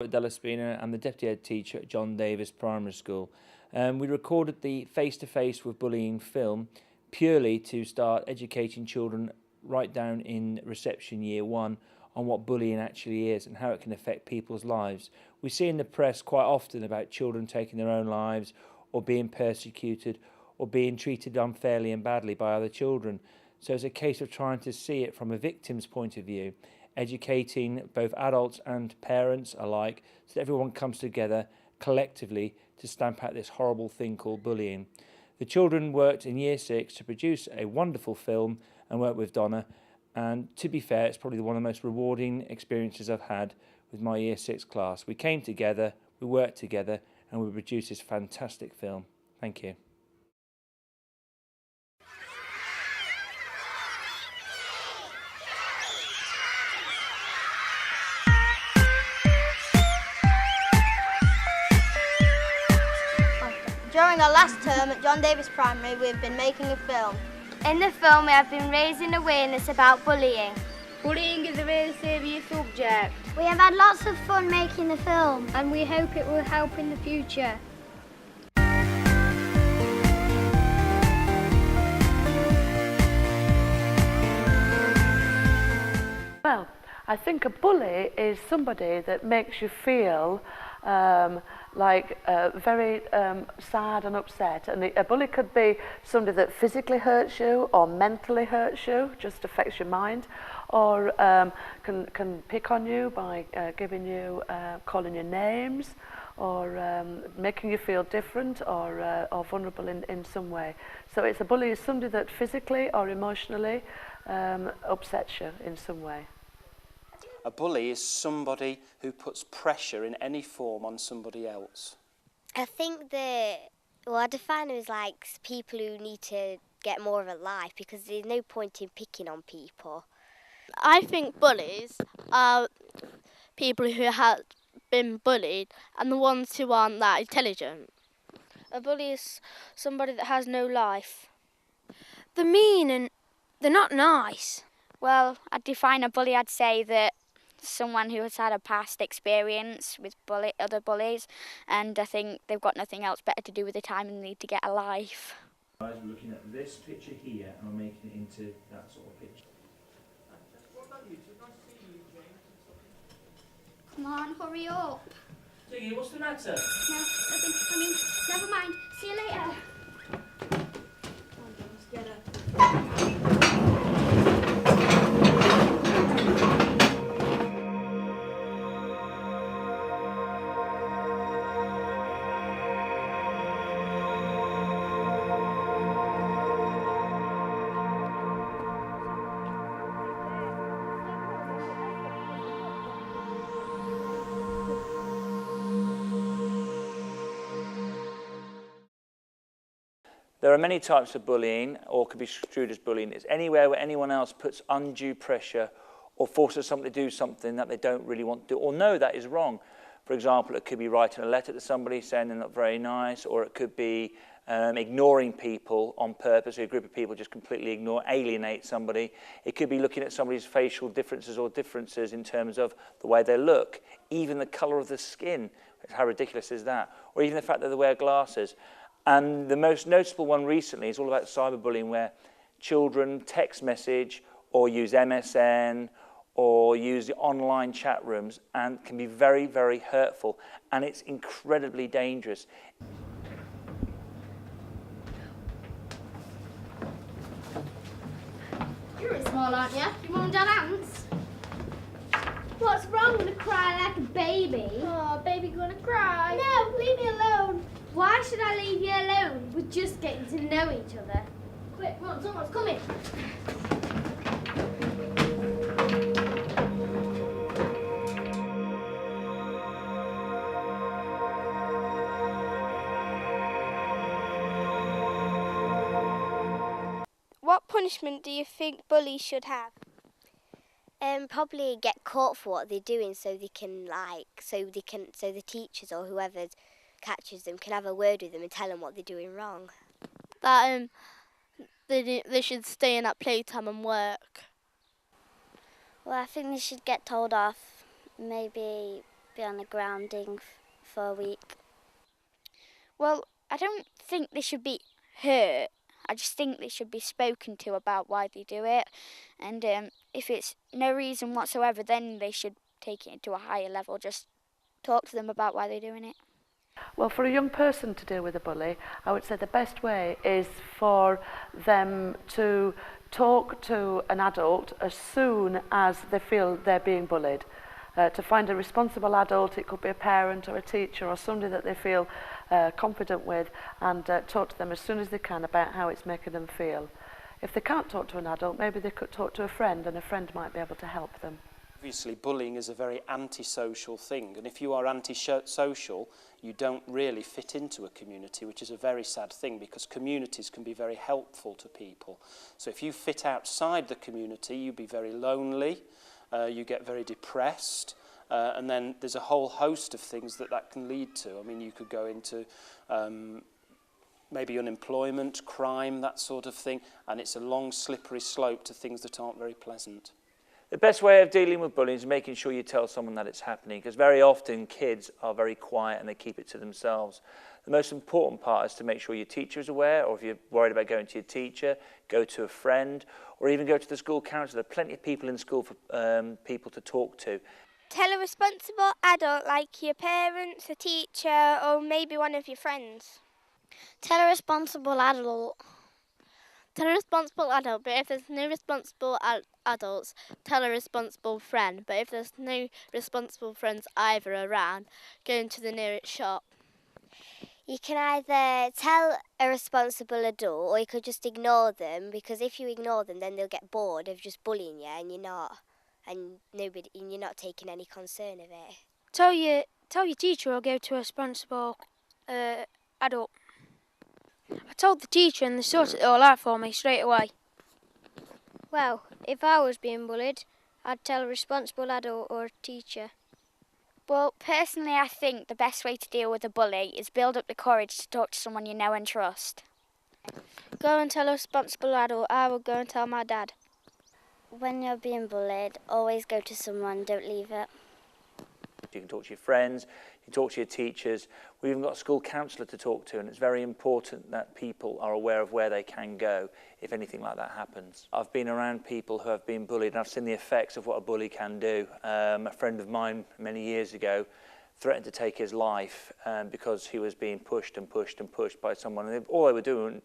At Delaspina, I'm the deputy head teacher at John Davies Primary School. We recorded the face-to-face with bullying film purely to start educating children right down in reception year 1 on what bullying actually is and how it can affect people's lives. We see in the press quite often about children taking their own lives or being persecuted or being treated unfairly and badly by other children. So it's a case of trying to see it from a victim's point of view, educating both adults and parents alike so that everyone comes together collectively to stamp out this horrible thing called bullying. The children worked in Year 6 to produce a wonderful film and worked with Donna, and to be fair, it's probably one of the most rewarding experiences I've had with my Year 6 class. We came together, we worked together, and we produced this fantastic film. Thank you. During our last term at John Davies Primary, we've been making a film. In the film, we have been raising awareness about bullying. Bullying is a really serious subject. We have had lots of fun making the film. And we hope it will help in the future. Well, I think a bully is somebody that makes you feel very sad and upset. And a bully could be somebody that physically hurts you or mentally hurts you, just affects your mind, or can pick on you by calling you names, or making you feel different or vulnerable in some way. So a bully is somebody that physically or emotionally upsets you in some way. A bully is somebody who puts pressure in any form on somebody else. I think that, I define them as like people who need to get more of a life because there's no point in picking on people. I think bullies are people who have been bullied and the ones who aren't that intelligent. A bully is somebody that has no life. They're mean and they're not nice. Well, I'd define a bully, I'd say that someone who has had a past experience with other bullies, and I think they've got nothing else better to do with the time and need to get a life. Guys, we're looking at this picture here and we're making it into that sort of picture. Come on, hurry up. Ziggy, what's the matter? No, nothing. Never mind. See you later. There are many types of bullying, or could be construed as bullying. It's anywhere where anyone else puts undue pressure or forces someone to do something that they don't really want to do or know that is wrong. For example, it could be writing a letter to somebody saying they're not very nice, or it could be ignoring people on purpose, or a group of people just completely alienate somebody. It could be looking at somebody's facial differences or differences in terms of the way they look, even the colour of the skin. How ridiculous is that? Or even the fact that they wear glasses. And the most noticeable one recently is all about cyberbullying, where children text message or use MSN or use the online chat rooms, and can be very, very hurtful, and it's incredibly dangerous. You're a small, aren't you? Your mum and dad ants. What's wrong with to cry like a baby? Oh, baby gonna cry. No, leave me alone. Why should I leave you alone? We're just getting to know each other. Quick, run, someone's coming. What punishment do you think bullies should have? Probably get caught for what they're doing, so the teachers or whoever catches them can have a word with them and tell them what they're doing wrong. That they should stay in at playtime and work. Well, I think they should get told off, maybe be on a grounding for a week. Well, I don't think they should be hurt. I just think they should be spoken to about why they do it. And if it's no reason whatsoever, then they should take it to a higher level. Just talk to them about why they're doing it. Well, for a young person to deal with a bully, I would say the best way is for them to talk to an adult as soon as they feel they're being bullied. To find a responsible adult, it could be a parent or a teacher or somebody that they feel confident with, and talk to them as soon as they can about how it's making them feel. If they can't talk to an adult, maybe they could talk to a friend, and a friend might be able to help them. Obviously, bullying is a very antisocial thing, and if you are antisocial, you don't really fit into a community, which is a very sad thing, because communities can be very helpful to people. So if you fit outside the community, you'd be very lonely, you get very depressed, and then there's a whole host of things that can lead to. I mean, you could go into maybe unemployment, crime, that sort of thing, and it's a long, slippery slope to things that aren't very pleasant. The best way of dealing with bullying is making sure you tell someone that it's happening, because very often kids are very quiet and they keep it to themselves. The most important part is to make sure your teacher is aware, or if you're worried about going to your teacher, go to a friend, or even go to the school counsellor. There are plenty of people in school for people to talk to. Tell a responsible adult like your parents, a teacher, or maybe one of your friends. Tell a responsible adult. Tell a responsible adult, but if there's no responsible adults, tell a responsible friend. But if there's no responsible friends either around, go into the nearest shop. You can either tell a responsible adult, or you could just ignore them, because if you ignore them, then they'll get bored of just bullying you, and you're not taking any concern of it. Tell your teacher or go to a responsible adult. I told the teacher and they sorted it all out for me straight away. Well, if I was being bullied, I'd tell a responsible adult or a teacher. Well, personally, I think the best way to deal with a bully is build up the courage to talk to someone you know and trust. Go and tell a responsible adult. I will go and tell my dad. When you're being bullied, always go to someone, don't leave it. You can talk to your friends, you can talk to your teachers. We've even got a school counsellor to talk to, and it's very important that people are aware of where they can go if anything like that happens. I've been around people who have been bullied, and I've seen the effects of what a bully can do. A friend of mine many years ago threatened to take his life because he was being pushed and pushed and pushed by someone. And all they were doing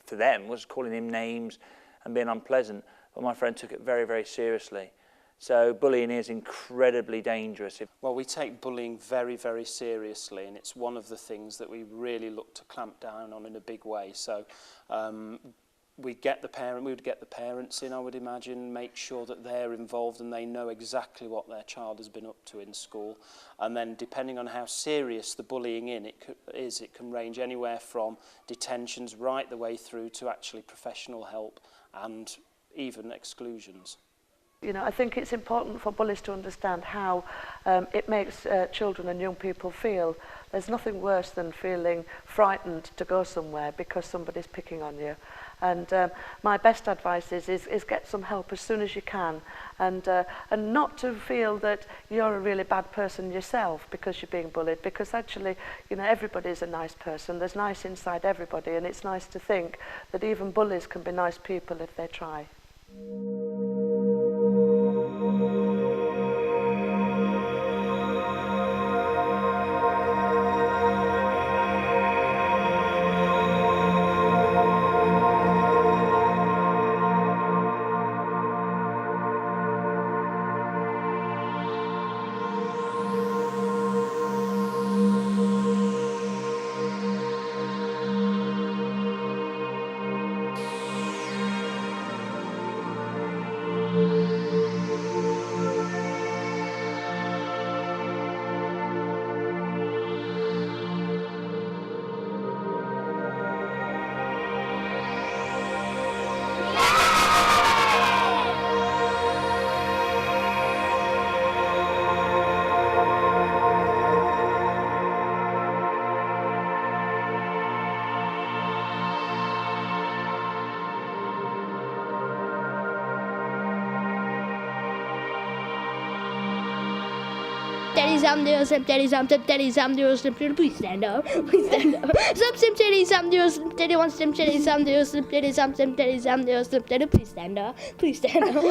for them was calling him names and being unpleasant. But my friend took it very, very seriously. So bullying is incredibly dangerous. Well, we take bullying very, very seriously, and it's one of the things that we really look to clamp down on in a big way. So we would get the parents in, I would imagine, make sure that they're involved and they know exactly what their child has been up to in school. And then depending on how serious the bullying it can range anywhere from detentions right the way through to actually professional help and even exclusions. You know, I think it's important for bullies to understand how it makes children and young people feel. There's nothing worse than feeling frightened to go somewhere because somebody's picking on you. And my best advice is get some help as soon as you can, and not to feel that you're a really bad person yourself because you're being bullied, because actually, you know, everybody's a nice person. There's nice inside everybody, and it's nice to think that even bullies can be nice people if they try. teddy, some do, slim teddy, some teddy, some do, slim teddy, please stand up, please stand up. Some slim teddy, some do, slim teddy, one slim teddy, some do, slim teddy, some teddy, some do, slim teddy, please stand up, please stand up.